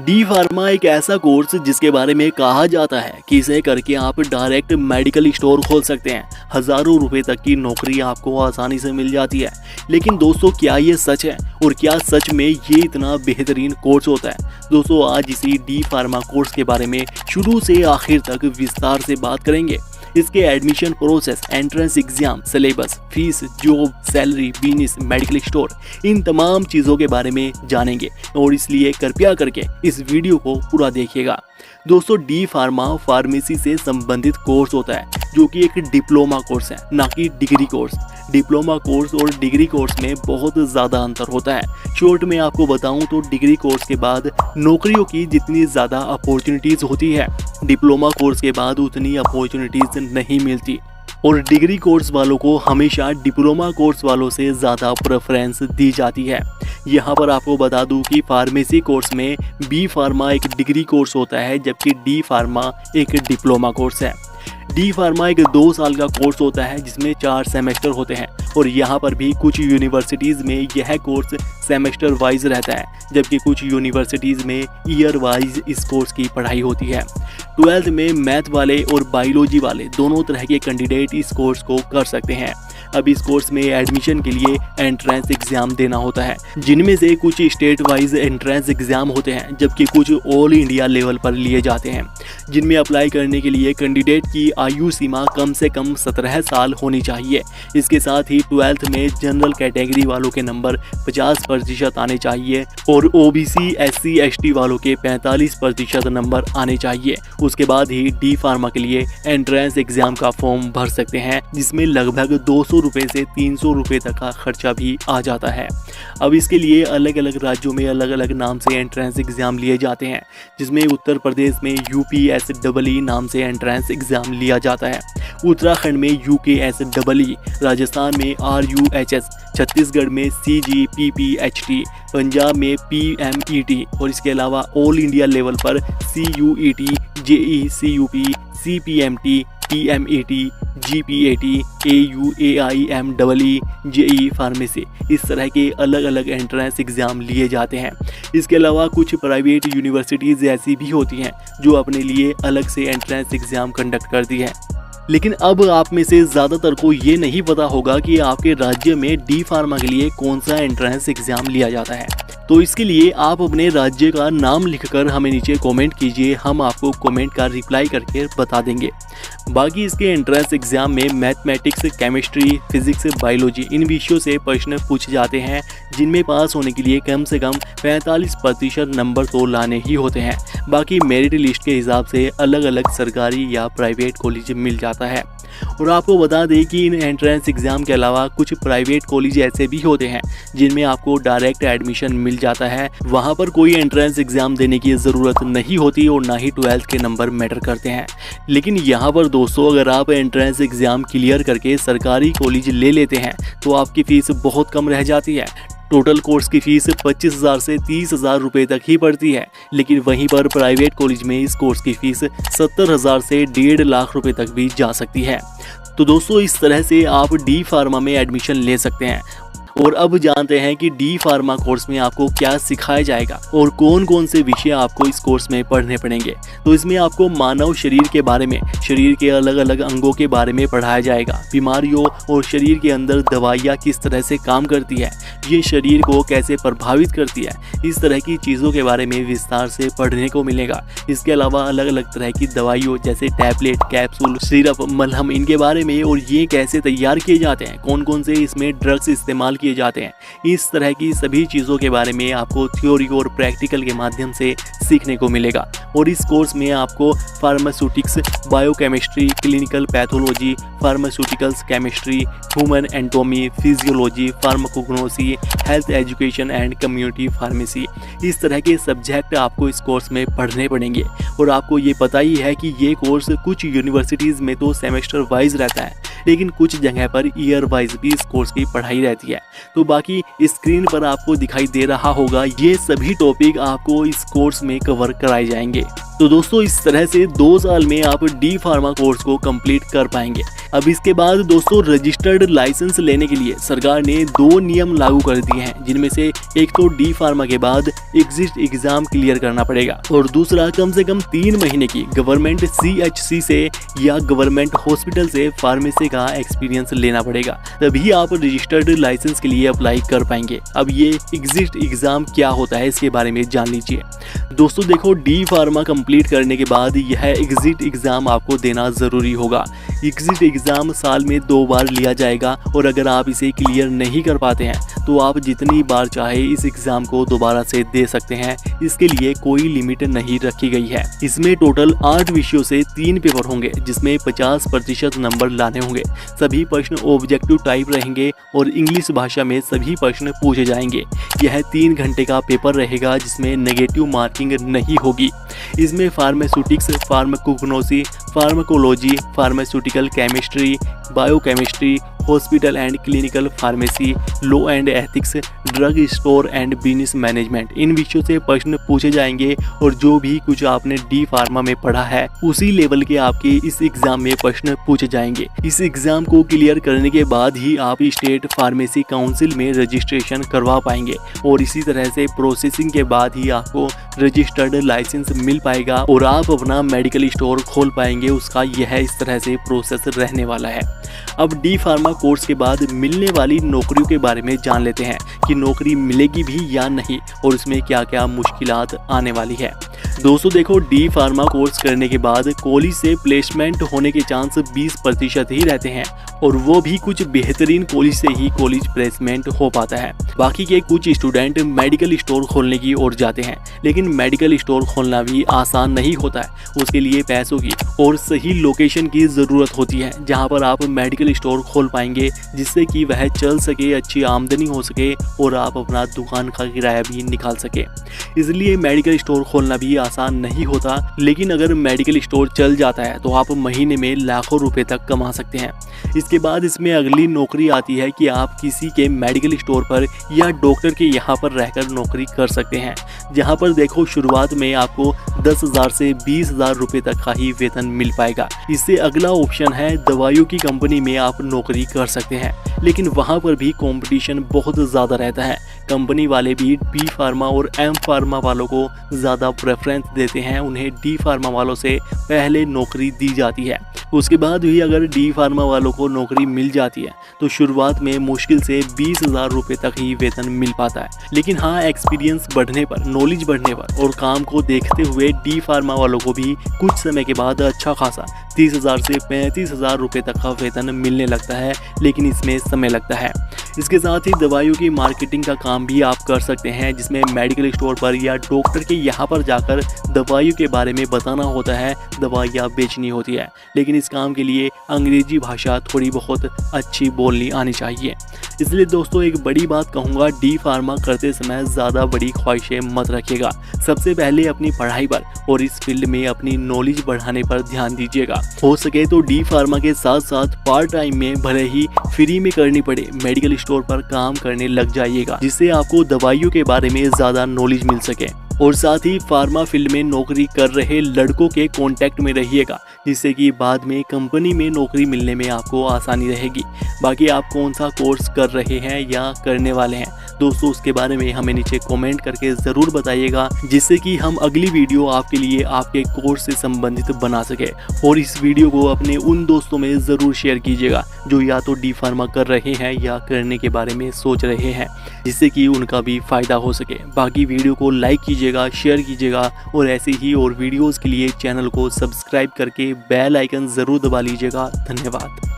D pharma एक ऐसा course जिसके बारे में कहा जाता है कि इसे करके आप डायरेक्ट मेडिकल स्टोर खोल सकते हैं। हजारों रुपए तक की नौकरी आपको आसानी से मिल जाती है। लेकिन दोस्तों, क्या ये सच है और क्या सच में ये इतना बेहतरीन कोर्स होता है? दोस्तों, आज इसी डी फार्मा कोर्स के बारे में शुरू से आखिर तक विस्तार से बात करेंगे। इसके admission process, entrance exam, syllabus, fees, job, salary, business, medical store, इन तमाम चीज़ों के बारे में जानेंगे और इसलिए कृपया करके इस वीडियो को पूरा देखिएगा। दोस्तों, डी फार्मा फार्मेसी से संबंधित कोर्स होता है जो कि एक डिप्लोमा कोर्स है, ना कि डिग्री कोर्स। डिप्लोमा कोर्स और डिग्री कोर्स में बहुत ज़्यादा अंतर होता है। शॉर्ट में आपको बताऊं तो डिग्री कोर्स के बाद नौकरियों की जितनी ज़्यादा अपॉर्चुनिटीज़ होती है, डिप्लोमा कोर्स के बाद उतनी अपॉर्चुनिटीज़ नहीं मिलती और डिग्री कोर्स वालों को हमेशा डिप्लोमा कोर्स वालों से ज़्यादा प्रेफरेंस दी जाती है। यहाँ पर आपको बता दूं कि फार्मेसी कोर्स में बी फार्मा एक डिग्री कोर्स होता है, जबकि डी फार्मा एक डिप्लोमा कोर्स है। डी फार्मा एक 2 साल का कोर्स होता है जिसमें 4 सेमेस्टर होते हैं और यहाँ पर भी कुछ यूनिवर्सिटीज़ में यह कोर्स सेमेस्टर वाइज रहता है, जबकि कुछ यूनिवर्सिटीज़ में ईयर वाइज इस कोर्स की पढ़ाई होती है। 12th में मैथ वाले और बायोलॉजी वाले दोनों तरह के कैंडिडेट इस कोर्स को कर सकते हैं। अब इस कोर्स में एडमिशन के लिए एंट्रेंस एग्ज़ाम देना होता है, जिनमें से कुछ स्टेट वाइज एंट्रेंस एग्ज़ाम होते हैं, जबकि कुछ ऑल इंडिया लेवल पर लिए जाते हैं, जिनमें अप्लाई करने के लिए कैंडिडेट की आयु सीमा कम से कम 17 साल होनी चाहिए। इसके साथ ही 12th में जनरल कैटेगरी वालों के नंबर 50% आने चाहिए और ओबीसी, एससी, एसटी वालों के 45% नंबर आने चाहिए। उसके बाद ही डी फार्मा के लिए एंट्रेंस एग्ज़ाम का फॉर्म भर सकते हैं, जिसमें लगभग 200 रुपये से 300 रुपये तक का खर्चा भी आ जाता है। अब इसके लिए अलग अलग राज्यों में अलग अलग नाम से एंट्रेंस एग्ज़ाम लिए जाते हैं, जिसमें उत्तर प्रदेश में UPSEE नाम से एंट्रेंस एग्ज़ाम लिया जाता है, उत्तराखंड में UKSEE, राजस्थान में RUHS, छत्तीसगढ़ में CGPPHT, पंजाब में PMET और इसके अलावा ऑल इंडिया लेवल पर CUET, JEE, CUP, CPMT, PMET, GPAT, AU, AIMEE, JEE pharmacy, इस तरह के अलग अलग एंट्रेंस एग्ज़ाम लिए जाते हैं। इसके अलावा कुछ प्राइवेट यूनिवर्सिटीज़ ऐसी भी होती हैं जो अपने लिए अलग से एंट्रेंस एग्ज़ाम कंडक्ट करती हैं। लेकिन अब आप में से ज़्यादातर को ये नहीं पता होगा कि आपके राज्य में डी फार्मा के लिए कौन सा एंट्रेंस एग्ज़ाम लिया जाता है। तो इसके लिए आप अपने राज्य का नाम लिखकर हमें नीचे कमेंट कीजिए, हम आपको कमेंट का रिप्लाई करके बता देंगे। बाकी इसके एंट्रेंस एग्ज़ाम में मैथमेटिक्स, केमिस्ट्री, फिजिक्स, बायोलॉजी, इन विषयों से प्रश्न पूछे जाते हैं, जिनमें पास होने के लिए कम से कम 45% नंबर तो लाने ही होते हैं। बाकी मेरिट लिस्ट के हिसाब से अलग अलग सरकारी या प्राइवेट कॉलेज मिल जाता है। और आपको बता दें कि इन एंट्रेंस एग्ज़ाम के अलावा कुछ प्राइवेट कॉलेज ऐसे भी होते हैं जिनमें आपको डायरेक्ट एडमिशन मिल जाता है। वहाँ पर कोई एंट्रेंस एग्ज़ाम देने की ज़रूरत नहीं होती और ना ही 12th के नंबर मैटर करते हैं। लेकिन यहाँ पर दोस्तों, अगर आप एंट्रेंस एग्ज़ाम क्लियर करके सरकारी कॉलेज ले लेते हैं तो आपकी फ़ीस बहुत कम रह जाती है। टोटल कोर्स की फ़ीस 25,000 से 30,000 रुपये तक ही पड़ती है, लेकिन वहीं पर प्राइवेट कॉलेज में इस कोर्स की फ़ीस 70,000 से 1.5 लाख रुपये तक भी जा सकती है। तो दोस्तों, इस तरह से आप डी फार्मा में एडमिशन ले सकते हैं। और अब जानते हैं कि डी फार्मा कोर्स में आपको क्या सिखाया जाएगा और कौन कौन से विषय आपको इस कोर्स में पढ़ने पड़ेंगे। तो इसमें आपको मानव शरीर के बारे में, शरीर के अलग अलग अंगों के बारे में पढ़ाया जाएगा, बीमारियों और शरीर के अंदर दवाइयाँ किस तरह से काम करती है, ये शरीर को कैसे प्रभावित करती है, इस तरह की चीज़ों के बारे में विस्तार से पढ़ने को मिलेगा। इसके अलावा अलग अलग तरह की दवाइयों जैसे टैबलेट, कैप्सूल, सिरप, मलहम, इनके बारे में और ये कैसे तैयार किए जाते हैं, कौन कौन से इसमें ड्रग्स इस्तेमाल किए जाते हैं, इस तरह की सभी चीज़ों के बारे में आपको थ्योरी और प्रैक्टिकल के माध्यम से सीखने को मिलेगा। और इस कोर्स में आपको pharmaceutics, biochemistry, clinical pathology, pharmaceuticals chemistry, human anatomy, physiology, pharmacognosy, health education and community pharmacy, इस तरह के सब्जेक्ट आपको इस कोर्स में पढ़ने पड़ेंगे। और आपको ये पता ही है कि ये कोर्स कुछ यूनिवर्सिटीज़ में तो सेमेस्टर वाइज रहता है, लेकिन कुछ जगह पर ईयर वाइज भी इस कोर्स की पढ़ाई रहती है। तो बाकी स्क्रीन पर आपको दिखाई दे रहा होगा, ये सभी टॉपिक आपको इस कोर्स में कवर कराए जाएंगे। तो दोस्तों इस तरह से 2 साल में आप डी फार्मा कोर्स को कंप्लीट कर पाएंगे। अब इसके बाद दोस्तों रजिस्टर्ड लाइसेंस लेने के लिए सरकार ने 2 नियम लागू कर दिए हैं, जिनमें से एक तो डी फार्मा के बाद एग्जिट एग्जाम क्लियर करना पड़ेगा और दूसरा कम से कम 3 महीने की गवर्नमेंट CHC से या गवर्नमेंट हॉस्पिटल से फार्मेसी का एक्सपीरियंस लेना पड़ेगा, तभी आप रजिस्टर्ड लाइसेंस के लिए अप्लाई कर पाएंगे। अब ये एग्जिट एग्जाम क्या होता है इसके बारे में जान लीजिए। दोस्तों देखो, डी फार्मा कंप्लीट करने के बाद यह एग्जिट एग्जाम आपको देना जरूरी होगा। एग्जिट एग्जाम साल में 2 बार लिया जाएगा और अगर आप इसे क्लियर नहीं कर पाते हैं तो आप जितनी बार चाहे इस एग्जाम को दोबारा से दे सकते हैं। इसके लिए कोई लिमिट नहीं रखी गई है। इसमें टोटल 8 विषयों से 3 पेपर होंगे, जिसमें 50% नंबर लाने होंगे। सभी प्रश्न ऑब्जेक्टिव टाइप रहेंगे और इंग्लिश भाषा में सभी प्रश्न पूछे जाएंगे। यह 3 घंटे का पेपर रहेगा, जिसमें नेगेटिव मार्किंग नहीं होगी। इसमें pharmaceutics, pharmacognosy, pharmacology, pharmaceutical chemistry, biochemistry, hospital and clinical pharmacy, law and ethics, drug store and business management, इन विषयों से प्रश्न पूछे जाएंगे और जो भी कुछ आपने डी फार्मा में पढ़ा है उसी लेवल के आपके इस एग्जाम में प्रश्न पूछे जाएंगे। इस एग्जाम को क्लियर करने के बाद ही आप स्टेट फार्मेसी काउंसिल में रजिस्ट्रेशन करवा पाएंगे और इसी तरह से प्रोसेसिंग के बाद ही आपको रजिस्टर्ड लाइसेंस मिल पाएगा और आप अपना मेडिकल स्टोर खोल पाएंगे। उसका यह इस तरह से प्रोसेस रहने वाला है। अब डी फार्मा कोर्स के बाद मिलने वाली नौकरियों के बारे में जान लेते हैं कि नौकरी मिलेगी भी या नहीं और उसमें क्या क्या मुश्किलात आने वाली है। दोस्तों देखो, डी फार्मा कोर्स करने के बाद कॉलेज से प्लेसमेंट होने के चांस 20% ही रहते हैं और वो भी कुछ बेहतरीन कॉलेज से ही कॉलेज प्लेसमेंट हो पाता है। बाकी के कुछ स्टूडेंट मेडिकल स्टोर खोलने की ओर जाते हैं, लेकिन मेडिकल स्टोर खोलना भी आसान नहीं होता है। उसके लिए पैसों की और सही लोकेशन की ज़रूरत होती है, जहां पर आप मेडिकल स्टोर खोल पाएंगे, जिससे कि वह चल सके, अच्छी आमदनी हो सके और आप अपना दुकान का किराया भी निकाल सके। इसलिए मेडिकल स्टोर खोलना भी आसान नहीं होता, लेकिन अगर मेडिकल स्टोर चल जाता है तो आप महीने में लाखों रुपए तक कमा सकते हैं। इसके बाद इसमें अगली नौकरी आती है कि आप किसी के मेडिकल स्टोर पर या डॉक्टर के यहाँ पर रहकर नौकरी कर सकते हैं, जहाँ पर देखो शुरुआत में आपको 10,000 से 20,000 रुपए तक का ही वेतन मिल पाएगा। इससे अगला ऑप्शन है दवाइयों की कंपनी में आप नौकरी कर सकते हैं, लेकिन वहाँ पर भी कंपटीशन बहुत ज़्यादा रहता है। कंपनी वाले भी बी फार्मा और एम फार्मा वालों को ज़्यादा प्रेफरेंस देते हैं, उन्हें डी फार्मा वालों से पहले नौकरी दी जाती है। उसके बाद भी अगर डी फार्मा वालों को नौकरी मिल जाती है तो शुरुआत में मुश्किल से 20,000 रुपए तक ही वेतन मिल पाता है। लेकिन हाँ, एक्सपीरियंस बढ़ने पर, नॉलेज बढ़ने पर और काम को देखते हुए डी फार्मा वालों को भी कुछ समय के बाद अच्छा खासा 30,000 से 35,000 रुपए तक का वेतन मिलने लगता है, लेकिन इसमें समय लगता है। इसके साथ ही दवाइयों की मार्केटिंग का काम भी आप कर सकते हैं, जिसमें मेडिकल स्टोर पर या डॉक्टर के यहाँ पर जाकर दवाइयों के बारे में बताना होता है, दवाइयाँ बेचनी होती है। लेकिन इस काम के लिए अंग्रेजी भाषा थोड़ी बहुत अच्छी बोलनी आनी चाहिए। इसलिए दोस्तों एक बड़ी बात कहूँगा, डी फार्मा करते समय ज़्यादा बड़ी ख्वाहिशें मत रखिएगा। सबसे पहले अपनी पढ़ाई पर और इस फील्ड में अपनी नॉलेज बढ़ाने पर ध्यान दीजिएगा। हो सके तो डी फार्मा के साथ साथ पार्ट टाइम में भले ही फ्री में करनी पड़े मेडिकल स्टोर पर काम करने लग जाइएगा, जिससे आपको दवाइयों के बारे में ज़्यादा नॉलेज मिल सके। और साथ ही फार्मा फील्ड में नौकरी कर रहे लड़कों के कांटेक्ट में रहिएगा, जिससे कि बाद में कंपनी में नौकरी मिलने में आपको आसानी रहेगी। बाकी आप कौन सा कोर्स कर रहे हैं या करने वाले हैं दोस्तों, उसके बारे में हमें नीचे कमेंट करके ज़रूर बताइएगा, जिससे कि हम अगली वीडियो आपके लिए आपके कोर्स से संबंधित बना सके। और इस वीडियो को अपने उन दोस्तों में ज़रूर शेयर कीजिएगा जो या तो डी फार्मा कर रहे हैं या करने के बारे में सोच रहे हैं, जिससे कि उनका भी फ़ायदा हो सके। बाकी वीडियो को लाइक कीजिएगा, शेयर कीजिएगा और ऐसे ही और वीडियोज़ के लिए चैनल को सब्सक्राइब करके बेल आइकन ज़रूर दबा लीजिएगा। धन्यवाद।